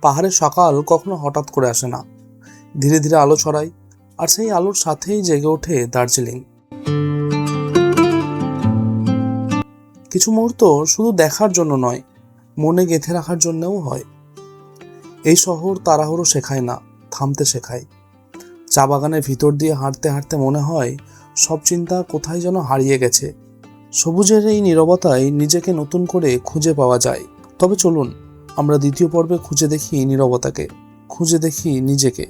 পাহাড়ের সকাল কখনো হঠাৎ করে আসে না, ধীরে ধীরে আলো ছড়ায়, আর সেই আলোর সাথেই জেগে ওঠে দার্জিলিং। কিছু মুহূর্ত শুধু দেখার জন্য নয়, মনে গেঁথে রাখার জন্যও হয়। এই শহর তাড়াহুড়ো শেখায় না, থামতে শেখায়। চা বাগানের ভিতর দিয়ে হাঁটতে হাঁটতে মনে হয় সব চিন্তা কোথায় যেন হারিয়ে গেছে। সবুজের এই নীরবতায় নিজেকে নতুন করে খুঁজে পাওয়া যায়। তবে চলুন আমরা দ্বিতীয় পর্বে খুঁজে দেখি নীরবতাকে, খুঁজে দেখি নিজেকে।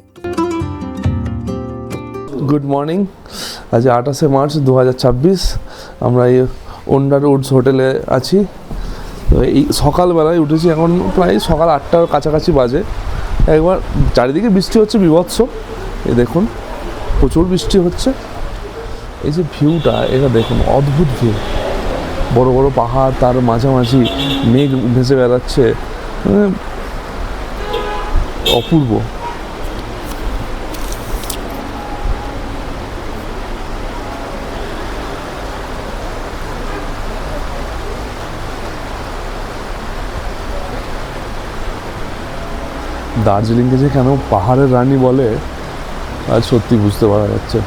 Good morning. আজ 28শে মার্চ 2026। আমরা এই ওন্ডার উডস হোটেলে আছি। তো এই সকালবেলায় উঠেছি, এখন প্রায় সকাল 8টার কাছাকাছি বাজে। একবার চারিদিকে বৃষ্টি হচ্ছে বিভৎস, এই দেখুন প্রচুর বৃষ্টি হচ্ছে। এই যে ভিউটা, এটা দেখুন অদ্ভুত ভিউ। বড় বড় পাহাড়, তার মাঝামাঝি মেঘ ভেসে বেড়াচ্ছে, অপূর্ব। দার্জিলিংকে যে কেন পাহাড়ের রানী বলে আজ সত্যি বুঝতে পারা যাচ্ছে।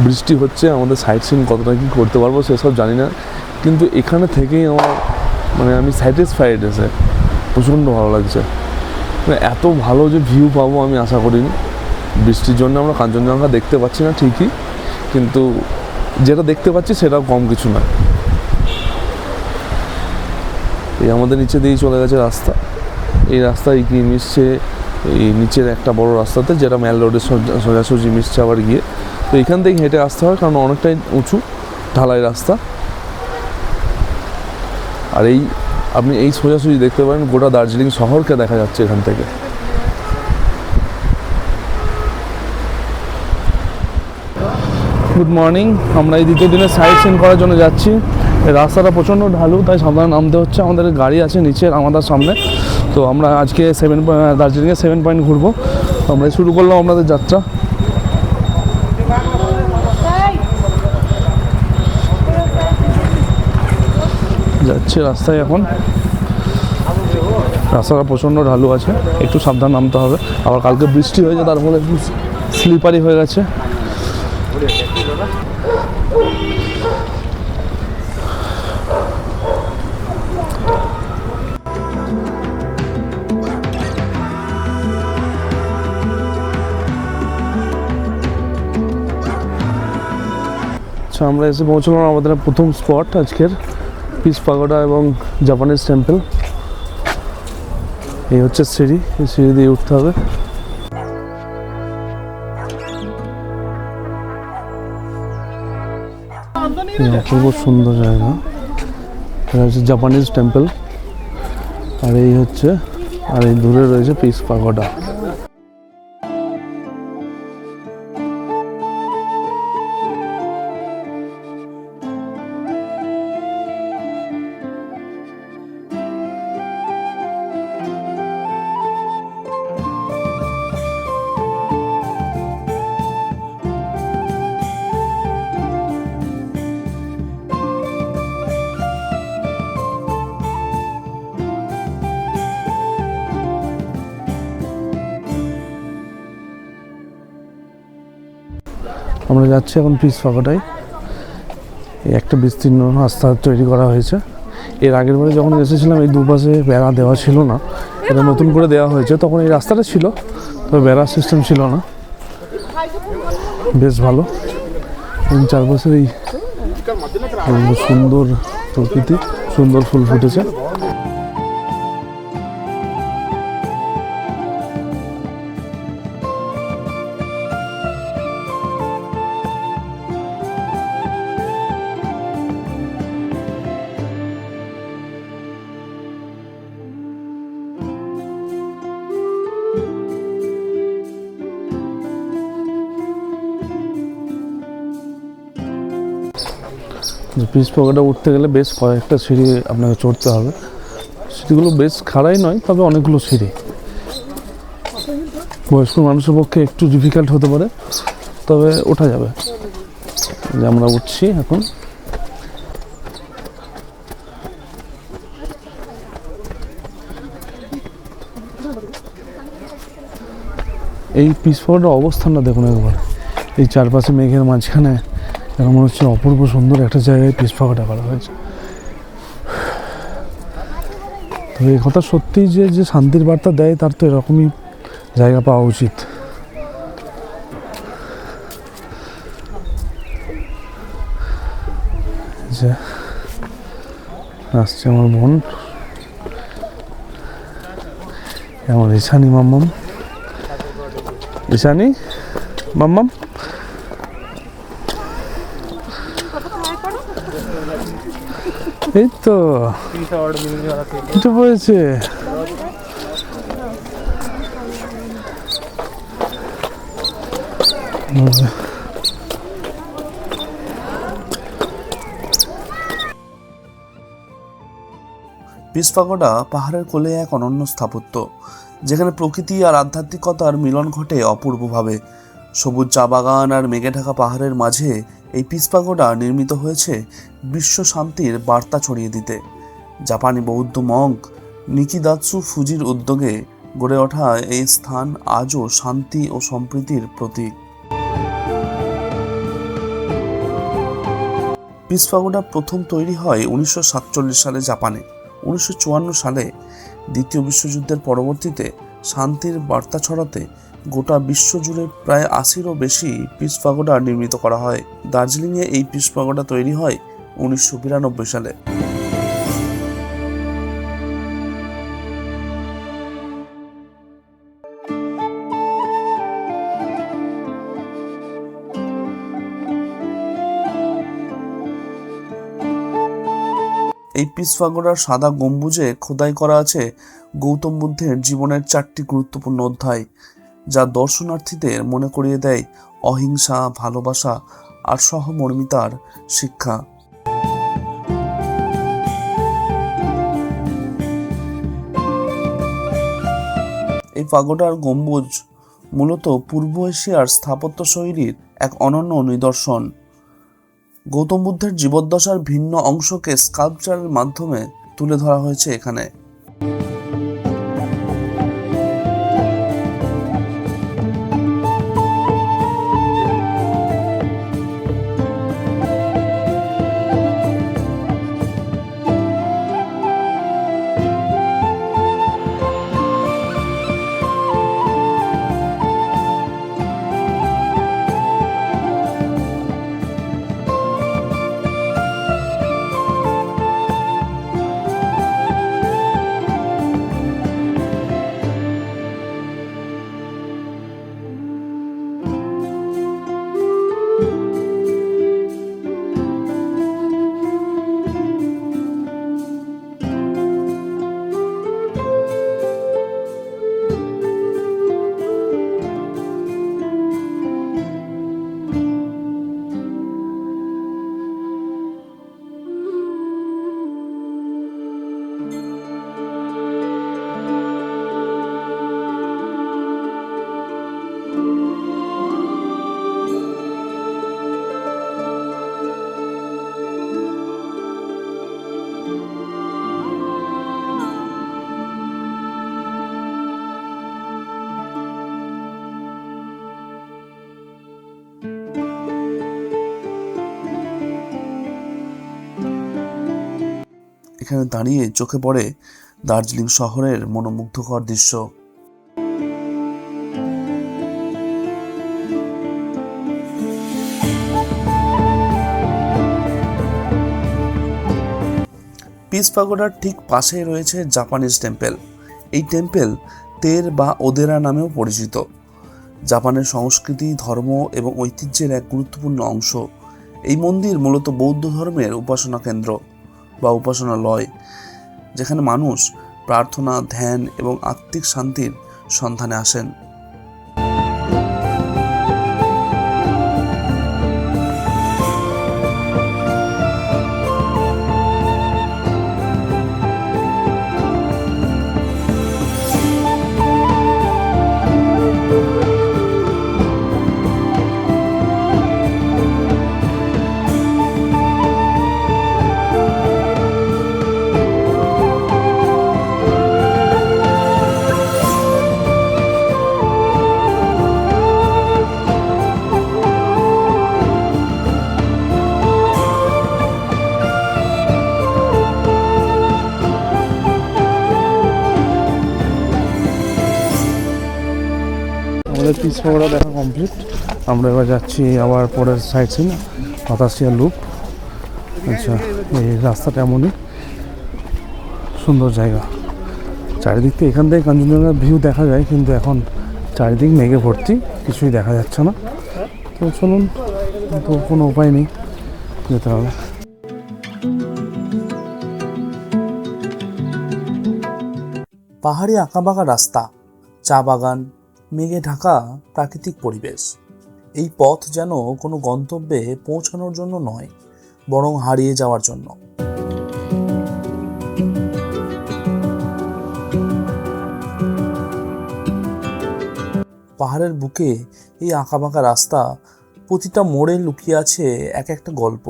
বৃষ্টি হচ্ছে, আমাদের সাইট সিন কতটা কী করতে পারবো সেসব জানি না, কিন্তু এখানে থেকেই আমার আমি স্যাটিসফাইড এসে প্রচণ্ড ভালো লাগছে। এত ভালো যে ভিউ পাবো আমি আশা করিনি। বৃষ্টির জন্য আমরা কাঞ্চনজঙ্ঘা দেখতে পাচ্ছি না ঠিকই, কিন্তু যেটা দেখতে পাচ্ছি সেটাও কম কিছু নয়। এই আমাদের নিচে দিয়েই চলে গেছে রাস্তা। এই রাস্তায় গিয়ে মিশছে এই নিচের একটা বড় রাস্তাতে, যেটা ম্যাল রোডের সোজাসুজি মিশছে আবার গিয়ে। তো এখান থেকে হেঁটে আসতে হয়, কারণ অনেকটাই উঁচু ঢালাই রাস্তা। আর আপনি এই সোজাসুজি দেখতে পারেন গোটা দার্জিলিং শহরকে দেখা যাচ্ছে এখান থেকে। Good morning. আমরা এই দ্বিতীয় দিনে সাইট সিন করার জন্য যাচ্ছি। এই রাস্তাটা প্রচণ্ড ঢালু, তাই সাবধানে নামতে হচ্ছে। আমাদের গাড়ি আছে নিচের আমাদের সামনে। তো আমরা আজকে দার্জিলিংয়ে 7 পয়েন্ট ঘুরবো। আমরা শুরু করলাম আমাদের যাত্রা। যাচ্ছে রাস্তায় এখন। রাস্তাটা প্রচণ্ড ঢালু আছে, একটু সাবধান নামতে হবে। আবার কালকে বৃষ্টি হয়েছে, তার ফলে একটু স্লিপারি হয়ে গেছে। আমরা এসে পৌঁছলাম আমাদের প্রথম স্পট আজকের, পিস পাগোডা এবং জাপানিজ টেম্পল। এই হচ্ছে সিঁড়ি, এই সিঁড়ি দিয়ে উঠতে হবে। অপূর্ব সুন্দর জায়গা। এটা হচ্ছে জাপানিজ টেম্পল, আর এই দূরে রয়েছে পিস পাগোডা। আমরা যাচ্ছি এখন পিস পাগোডায়। এই একটা বিস্তীর্ণ রাস্তা তৈরি করা হয়েছে। এর আগের বারে যখন এসেছিলাম এই দুপাশে বেড়া দেওয়া ছিল না, এটা নতুন করে দেওয়া হয়েছে। তখন এই রাস্তাটা ছিল, তবে বেড়া সিস্টেম ছিল না। বেশ ভালো। চারপাশের এই সুন্দর প্রকৃতি, সুন্দর ফুল ফুটেছে। পিস পাগোডা উঠতে গেলে বেশ কয়েকটা সিঁড়ি আপনাকে চড়তে হবে। সিঁড়িগুলো বেশ খাড়াই নয়, তবে অনেকগুলো সিঁড়ি। বয়স্ক মানুষের পক্ষে একটু ডিফিকাল্ট হতে পারে, তবে ওঠা যাবে। আমরা উঠছি এখন। এই পিস পাগোডার অবস্থানটা দেখুন একবার, এই চারপাশে মেঘের মাঝখানে এরকম মনে হচ্ছে অপূর্ব সুন্দর একটা জায়গায় পিস পাগোডা করা হয়েছে। তো এই কথা সত্যিই যে শান্তির বার্তা দেয়, তার তো এরকমই জায়গা পাওয়া উচিত। যে আসছে আমার বোন, আমার ঈশানি মাম্মাম, ঈশানি মাম্মাম, এই তো এটা হয়েছে। পিস পাগোডা পাহাড়ের কোলে এক অনন্য স্থাপত্য, যেখানে প্রকৃতি আর আধ্যাত্মিকতার মিলন ঘটে অপূর্বভাবে। সবুজ চা বাগান আর মেঘে ঢাকা পাহাড়ের মাঝে এই পিস পাগোডা নির্মিত হয়েছে বিশ্ব শান্তির বার্তা ছড়িয়ে দিতে। জাপানি বৌদ্ধ মঙ্ক নিকিদাৎসু ফুজির উদ্যোগে গড়ে ওঠা এই স্থান আজও শান্তি ও সম্প্রীতির প্রতীক। পিস পাগোডা প্রথম তৈরি হয় 1947 সালে জাপানে। 1954 সালে দ্বিতীয় বিশ্বযুদ্ধের পরবর্তীতে শান্তির বার্তা ছড়াতে গোটা বিশ্ব জুড়ে প্রায় 80-এরও বেশি পিস পাগোডা নির্মিত করা হয়। দার্জিলিংয়ে এই পিস পাগোডা তৈরি হয় 1992 সালে। এই পিস পাগোডার সাদা গম্বুজে খোদাই করা আছে গৌতম বুদ্ধের জীবনের 4টি গুরুত্বপূর্ণ অধ্যায়, যা দর্শনার্থীদের মনে করিয়ে দেয় অহিংসা, ভালোবাসা আর সহমর্মিতার শিক্ষা। এই পাগোডার গম্বুজ মূলত পূর্ব এশিয়ার স্থাপত্য শৈলীর এক অনন্য নিদর্শন। গৌতম বুদ্ধের জীবদ্দশার ভিন্ন অংশকে স্কাল্পচারের মাধ্যমে তুলে ধরা হয়েছে এখানে। এখানে দাঁড়িয়ে চোখে পড়ে দার্জিলিং শহরের মনোমুগ্ধকর দৃশ্য। পিস পাগোডার ঠিক পাশেই রয়েছে জাপানিজ টেম্পল। এই টেম্পল তের বা ওদেরা নামেও পরিচিত। জাপানের সংস্কৃতি, ধর্ম এবং ঐতিহ্যের এক গুরুত্বপূর্ণ অংশ। এই মন্দির মূলত বৌদ্ধ ধর্মের উপাসনা কেন্দ্র বা উপাসনালয়, যেখানে মানুষ প্রার্থনা, ধ্যান এবং আত্মিক শান্তির সন্ধানে আসেন। আমাদের পিস পকোড়া দেখা কমপ্লিট। আমরা এবার যাচ্ছি আবার পরের সাইড সিন, হতাশিয়া লুপ। আচ্ছা, এই রাস্তাটা এমনই সুন্দর জায়গা, চারিদিক থেকে এখান থেকে কাঞ্চনজঙ্ঘার ভিউ দেখা যায়, কিন্তু এখন চারিদিক মেঘে ভর্তি, কিছুই দেখা যাচ্ছে না। তো চলুন, তো কোনো উপায় নেই, যেতে হবে। পাহাড়ি আঁকাবাঁকা রাস্তা, চা বাগান, মেঘে ঢাকা প্রাকৃতিক পরিবেশ। এই পথ যেন কোনো গন্তব্যে পৌঁছানোর জন্য নয়, বরং হারিয়ে যাওয়ার জন্য। পাহাড়ের বুকে এই আঁকাবাঁকা রাস্তা, প্রতিটা মোড়ে লুকিয়ে আছে এক একটা গল্প।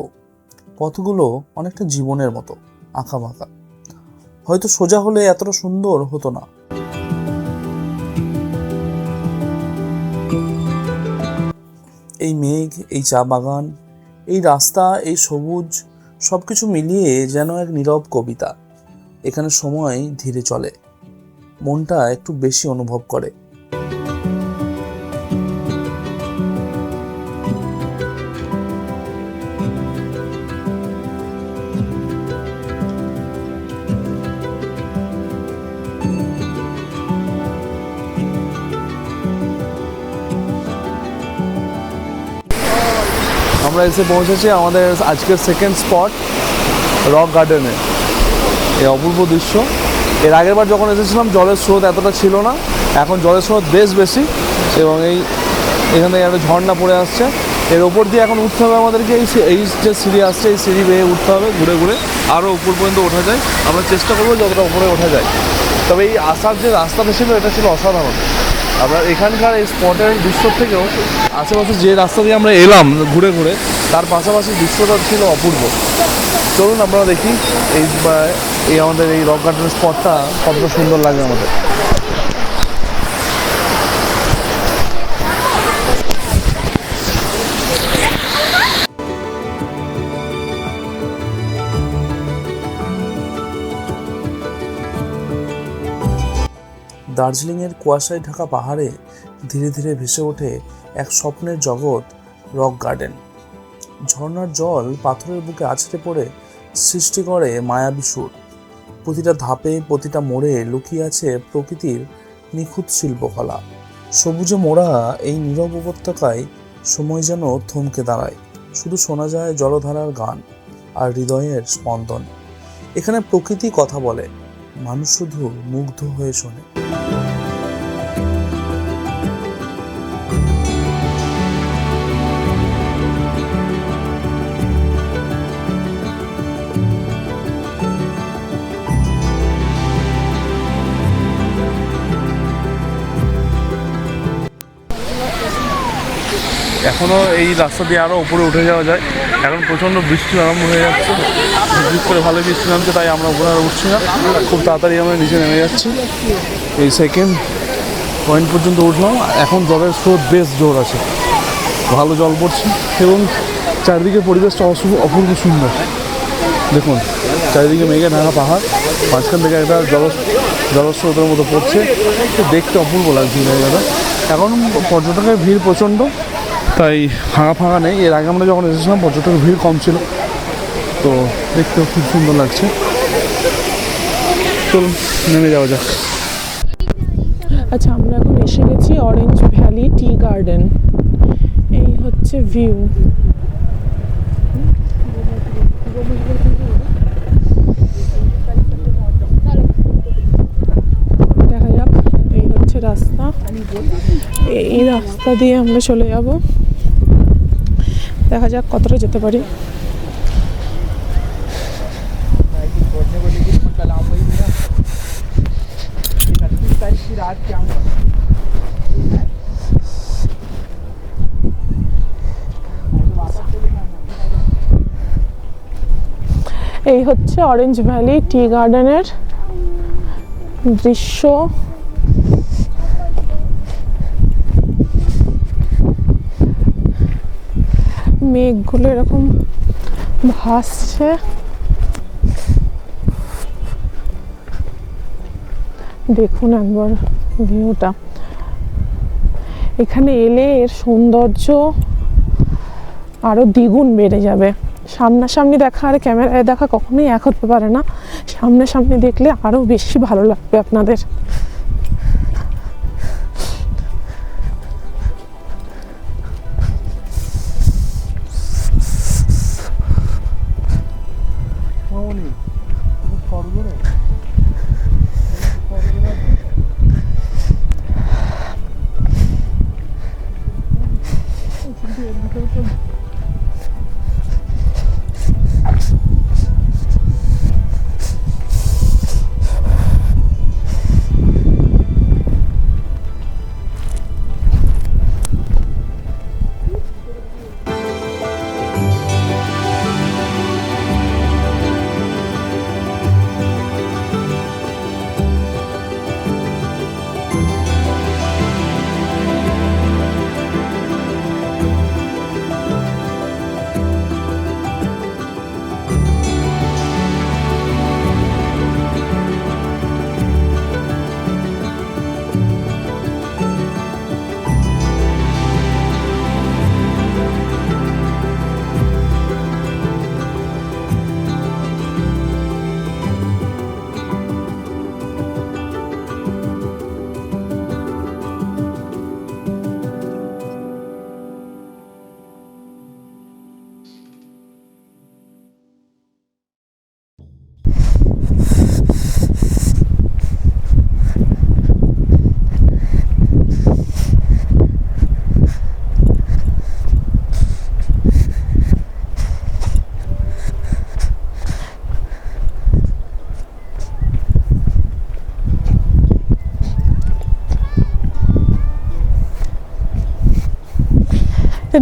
পথগুলো অনেকটা জীবনের মতো আঁকাবাঁকা, হয়তো সোজা হলে এতটা সুন্দর হতো না। এই মেঘ, এই চা বাগান, এই রাস্তা, এই সবুজ, সবকিছু মিলিয়ে যেন এক নীরব কবিতা। এখানে সময় ধীরে চলে, মনটা একটু বেশি অনুভব করে। আমরা এসে পৌঁছেছি আমাদের আজকের সেকেন্ড স্পট, রক গার্ডেনে। এই অপূর্ব দৃশ্য। এর আগের বার যখন এসেছিলাম জলের স্রোত এতটা ছিল না, এখন জলের স্রোত বেশ বেশি, এবং এখানে একটা ঝর্ণা পড়ে আসছে। এর ওপর দিয়ে এখন উঠতে হবে আমাদেরকে, এই যে সিঁড়ি আসছে, এই সিঁড়ি বেয়ে উঠতে হবে, ঘুরে ঘুরে আরও উপর পর্যন্ত ওঠা যায়। আমরা চেষ্টা করবো যতটা উপরে ওঠা যায়। তবে এই আসার যে রাস্তাটা ছিল, এটা ছিল অসাধারণ। আমরা এখানকার এই স্পটের দৃশ্য থেকেও আশেপাশে যে রাস্তা দিয়ে আমরা এলাম ঘুরে ঘুরে, তার পাশাপাশি দৃশ্যটা ছিল অপূর্ব। চলুন আমরা দেখি এই আমাদের এই রক গার্ডেনের স্পটটা কতটা সুন্দর লাগে আমাদের। দার্জিলিংয়ের কুয়াশায় ঢাকা পাহাড়ে ধীরে ধীরে ভেসে ওঠে এক স্বপ্নের জগৎ, রক গার্ডেন। ঝর্ণার জল পাথরের বুকে আছড়ে পড়ে সৃষ্টি করে মায়াবী সুর। প্রতিটা ধাপে, প্রতিটা মোড়ে লুকিয়ে আছে প্রকৃতির নিখুঁত শিল্পকলা। সবুজে মোড়া এই নীরব উপত্যকায় সময় যেন থমকে দাঁড়ায়। শুধু শোনা যায় জলধারার গান আর হৃদয়ের স্পন্দন। এখানে প্রকৃতি কথা বলে, মানুষ শুধু মুগ্ধ হয়ে শোনে। এখনও এই রাস্তা দিয়ে আরও উপরে উঠে যাওয়া যায়। এখন প্রচণ্ড বৃষ্টি আরম্ভ হয়ে যাচ্ছে, ঝিপ করে ভালো বৃষ্টি নামছে, তাই আমরা উপরে আর উঠছি না, খুব তাড়াতাড়ি আমরা নিচে নেমে যাচ্ছি। এই সেকেন্ড পয়েন্ট পর্যন্ত উঠলাম। এখন জলের স্রোত বেশ জোর আছে, ভালো জল পড়ছে, এবং চারিদিকে পরিবেশটা অপূর্ব সুন্দর। দেখুন, চারিদিকে মেঘে ঢাকা পাহাড়, মাঝখান থেকে একটা জলস্রোতের মতো পড়ছে, দেখতে অপূর্ব লাগছে জায়গাটা। এখন পর্যটকের ভিড় প্রচণ্ড, তাই ফাঁকা ফাঁকা নেই। এর আগে আমরা যখন এসেছিলাম পর্যটকের ভিড় কম ছিল, তো দেখতেও খুব সুন্দর লাগছে। চলুন নেমে যাওয়া যাক। আচ্ছা, আমরা এখন এসে গেছি অরেঞ্জ ভ্যালি টি গার্ডেন। এই হচ্ছে ভিউ। দেখা যাক, এই হচ্ছে রাস্তা। এই রাস্তা দিয়ে আমরা চলে যাব, দেখা যাক কতটা যেতে পারি। এই হচ্ছে অরেঞ্জ ভ্যালি টি গার্ডেনের দৃশ্য। মেঘগুলো এরকম ভাসছে, দেখুন একবার ভিউটা। এখানে এলে এর সৌন্দর্য আরও দ্বিগুণ বেড়ে যাবে। সামনাসামনি দেখা আর ক্যামেরায় দেখা কখনোই এক হতে পারে না, সামনাসামনি দেখলে আরও বেশি ভালো লাগবে আপনাদের।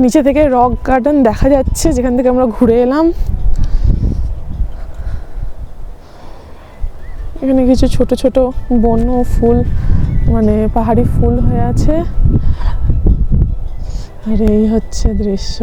নিচে থেকে রক গার্ডেন দেখা যাচ্ছে, যেখান থেকে আমরা ঘুরে এলাম। এখানে কিছু ছোট ছোট বন্য ফুল, মানে পাহাড়ি ফুল হয়ে আছে, আর এই হচ্ছে দৃশ্য।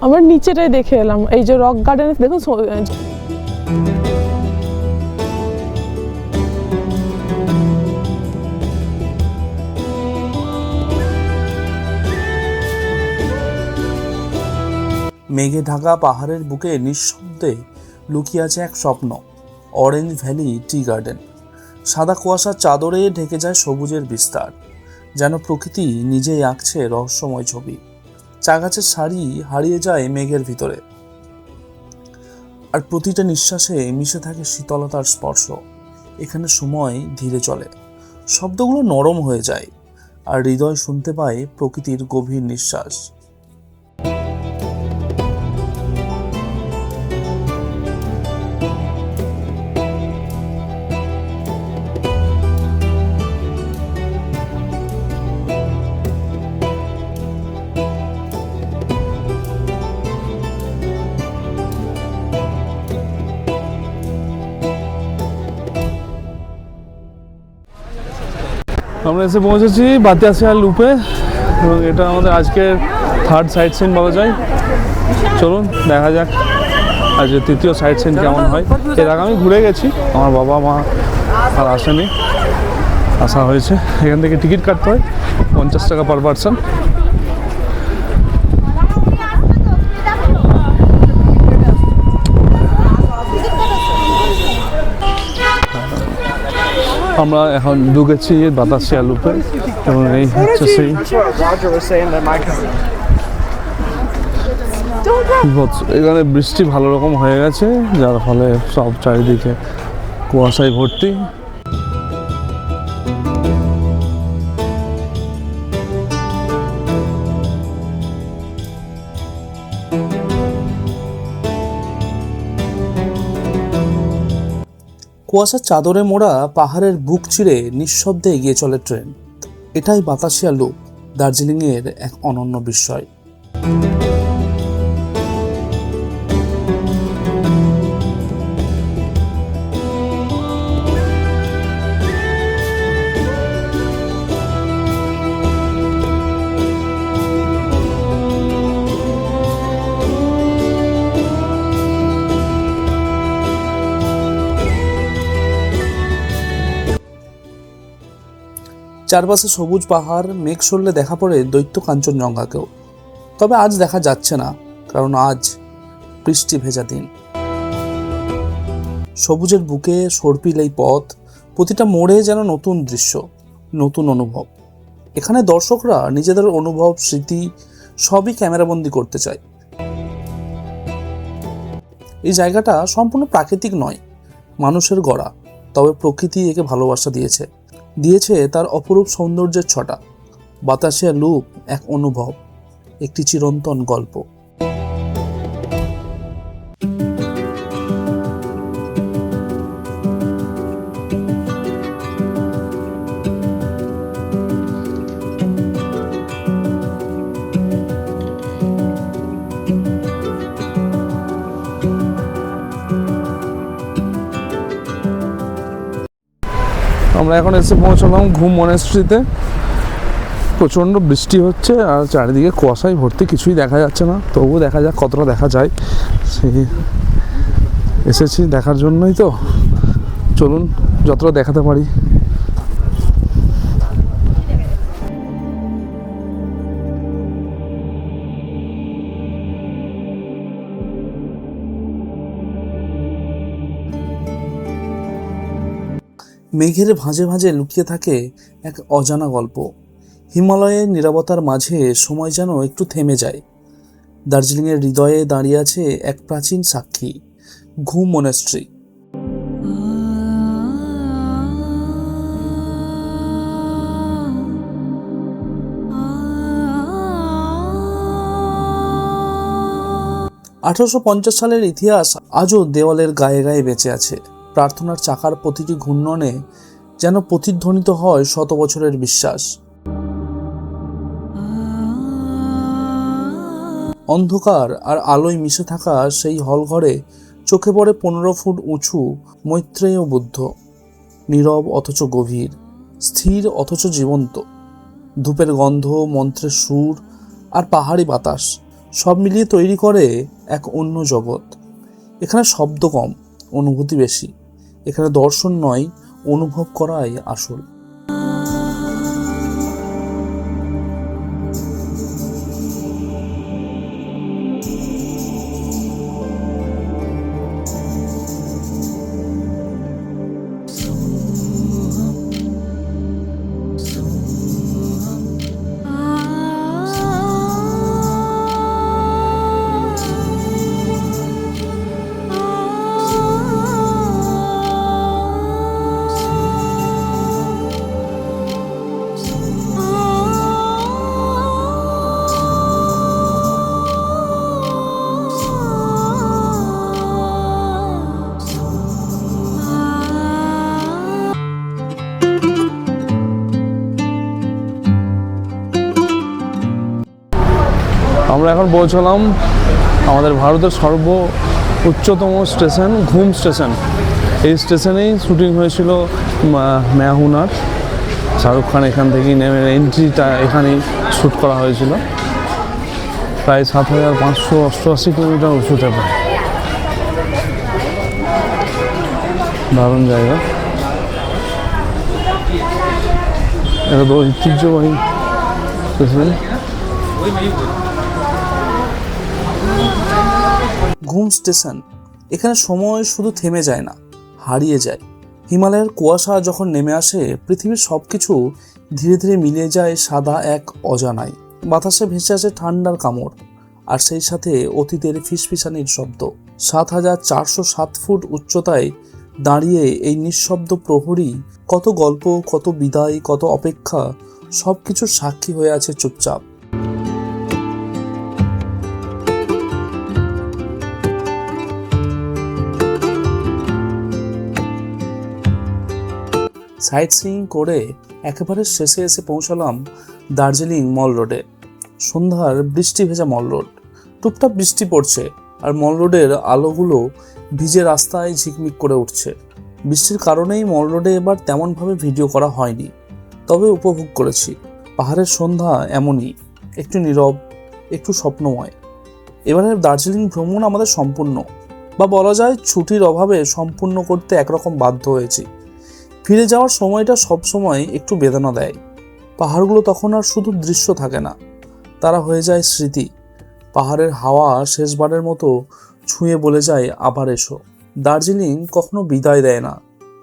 আমার নিচেটাই দেখে এলাম, এই যে রক গার্ডেনে দেখুন। মেঘে ঢাকা পাহাড়ের বুকে নিঃশব্দে লুকিয়ে আছে এক স্বপ্ন, অরেঞ্জ ভ্যালি টি গার্ডেন। সাদা কুয়াশার চাদরে ঢেকে যায় সবুজের বিস্তার, যেন প্রকৃতি নিজেই আঁকছে রহস্যময় ছবি। চা গাছের সারি হারিয়ে যায় মেঘের ভিতরে, আর প্রতিটা নিঃশ্বাসে মিশে থাকে শীতলতার স্পর্শ। এখানে সময় ধীরে চলে, শব্দগুলো নরম হয়ে যায়, আর হৃদয় শুনতে পায় প্রকৃতির গভীর নিঃশ্বাস। আমরা এসে পৌঁছেছি বাতাসিয়া লুপে, এবং এটা আমাদের আজকের থার্ড সাইট সিন বলা যায়। চলুন দেখা যাক আজকে তৃতীয় সাইট সিন কেমন হয়। এর আগে আমি ঘুরে গেছি, আমার বাবা মা আর আসেনি, আসা হয়েছে। এখান থেকে টিকিট কাটতে হয় 50 টাকা পার পারসন। আমরা এখন ঢুকেছি বাতাসিয়া লুপে, এবং এই হচ্ছে সেই এখানে বৃষ্টি ভালো রকম হয়ে গেছে, যার ফলে সব চারিদিকে কুয়াশায় ভর্তি। কুয়াশার চাদরে মোড়া পাহাড়ের বুক চিরে নিঃশব্দে এগিয়ে চলে ট্রেন। এটাই বাতাসিয়া লুপ, দার্জিলিংয়ের এক অনন্য বিস্ময়। চারপাশে সবুজ পাহাড়, মেঘ সরলে দেখা পড়ে দৈত্য কাঞ্চনজঙ্ঘাকেও। তবে আজ দেখা যাচ্ছে না, কারণ আজ বৃষ্টি ভেজা দিন। সবুজের বুকে সর্পিল এই পথ, প্রতিটা মোড়ে যেন নতুন দৃশ্য, নতুন অনুভব। এখানে দর্শকরা নিজেদের অনুভব, স্মৃতি সবই ক্যামেরাবন্দি করতে চায়। এই জায়গাটা সম্পূর্ণ প্রাকৃতিক নয়, মানুষের গড়া, তবে প্রকৃতি একে ভালোবাসা দিয়েছে তার অপরূপ সৌন্দর্যের ছটা। বাতাসে লুপ এক অনুভব, একটি চিরন্তন গল্প। আমরা এখন এসে পৌঁছলাম ঘুম মনেস্ট্রিতে। প্রচণ্ড বৃষ্টি হচ্ছে আর চারিদিকে কুয়াশায় ভর্তি, কিছুই দেখা যাচ্ছে না। তবুও দেখা যাক কতটা দেখা যায়, সেই এসেছি দেখার জন্যই তো। চলুন যতটা দেখাতে পারি। মেঘের ভাঁজে ভাঁজে লুকিয়ে থাকে এক অজানা গল্প। হিমালয়ের নীরবতার মাঝে সময় যেন একটু থেমে যায়। দার্জিলিংয়ের হৃদয়ে দাঁড়িয়ে আছে এক প্রাচীন সাক্ষী, ঘুম মনেস্ট্রি। (1850) সালের ইতিহাস আজও দেওয়ালের গায়ে গায়ে বেঁচে আছে। প্রার্থনার চাকার প্রতিটি ঘূর্ণনে যেন প্রতিধ্বনিত হয় শত বছরের বিশ্বাস। অন্ধকার আর আলোয় মিশে থাকা সেই হলঘরে চোখে পড়ে 15 ফুট উঁচু মৈত্রেয় বুদ্ধ, নীরব অথচ গভীর, স্থির অথচ জীবন্ত। ধূপের গন্ধ, মন্ত্রের সুর আর পাহাড়ি বাতাস সব মিলিয়ে তৈরি করে এক অন্য জগৎ। এখানে শব্দ কম, অনুভূতি বেশি। এখানে দর্শন নয়, অনুভব করাই আসল। আমরা এখন পৌঁছলাম আমাদের ভারতের উচ্চতম স্টেশন, ঘুম স্টেশন। এই স্টেশনেই শুটিং হয়েছিল मैं हूं ना। শাহরুখ খান এখান থেকেই নেমে এন্ট্রিটা এখানেই শ্যুট করা হয়েছিল। প্রায় 7588 কিলোমিটার উঁচুতে পায়। দারুণ জায়গা। এটা তো ঐতিহ্যবাহী স্টেশন। ঘুম স্টেশন, এখানে সময় শুধু থেমে যায় না, হারিয়ে যায়। হিমালয়ের কুয়াশা যখন নেমে আসে, পৃথিবীর সবকিছু ধীরে ধীরে মিলিয়ে যায় সাদা এক অজানায়। বাতাসে ভেসে আসে ঠান্ডার কামড়, আর সেই সাথে অতীতের ফিসফিসানির শব্দ। 7407 ফুট উচ্চতায় দাঁড়িয়ে এই নিঃশব্দ প্রহরী কত গল্প, কত বিদায়, কত অপেক্ষা, সবকিছুর সাক্ষী হয়ে আছে চুপচাপ। সাইট সিইং করে একেবারে শেষে এসে পৌঁছালাম দার্জিলিং মল রোডে। সন্ধ্যার বৃষ্টি ভেজা মল রোড, টুপটাপ বৃষ্টি পড়ছে আর মল রোডের আলোগুলো ভিজে রাস্তায় ঝিকমিক করে উঠছে। বৃষ্টির কারণেই মল রোডে এবার তেমনভাবে ভিডিও করা হয়নি, তবে উপভোগ করেছি। পাহাড়ের সন্ধ্যা এমনই, একটু নীরব, একটু স্বপ্নময়। এবারের দার্জিলিং ভ্রমণ আমাদের সম্পূর্ণ, বা বলা যায় ছুটির অভাবে সম্পূর্ণ করতে একরকম বাধ্য হয়েছি। ফিরে যাওয়ার সময়টা সবসময় একটু বেদনা দেয়, পাহাড়গুলো তখন আর শুধু দৃশ্য থাকে না, তারা হয়ে যায় স্মৃতি। পাহাড়ের হাওয়া শেষবারের মতো ছুঁয়ে বলে যায়, আবার এসো। দার্জিলিং কখনো বিদায় দেয় না,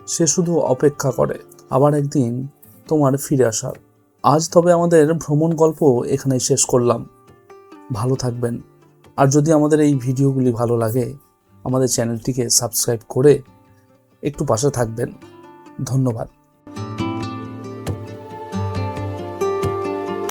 সে শুধু অপেক্ষা করে আবার একদিন তোমার ফিরে আসার। আজ তবে আমাদের ভ্রমণ গল্প এখানেই শেষ করলাম। ভালো থাকবেন। আর যদি আমাদের এই ভিডিওগুলি ভালো লাগে, আমাদের চ্যানেলটিকে সাবস্ক্রাইব করে একটু পাশে থাকবেন। ধন্যবাদ।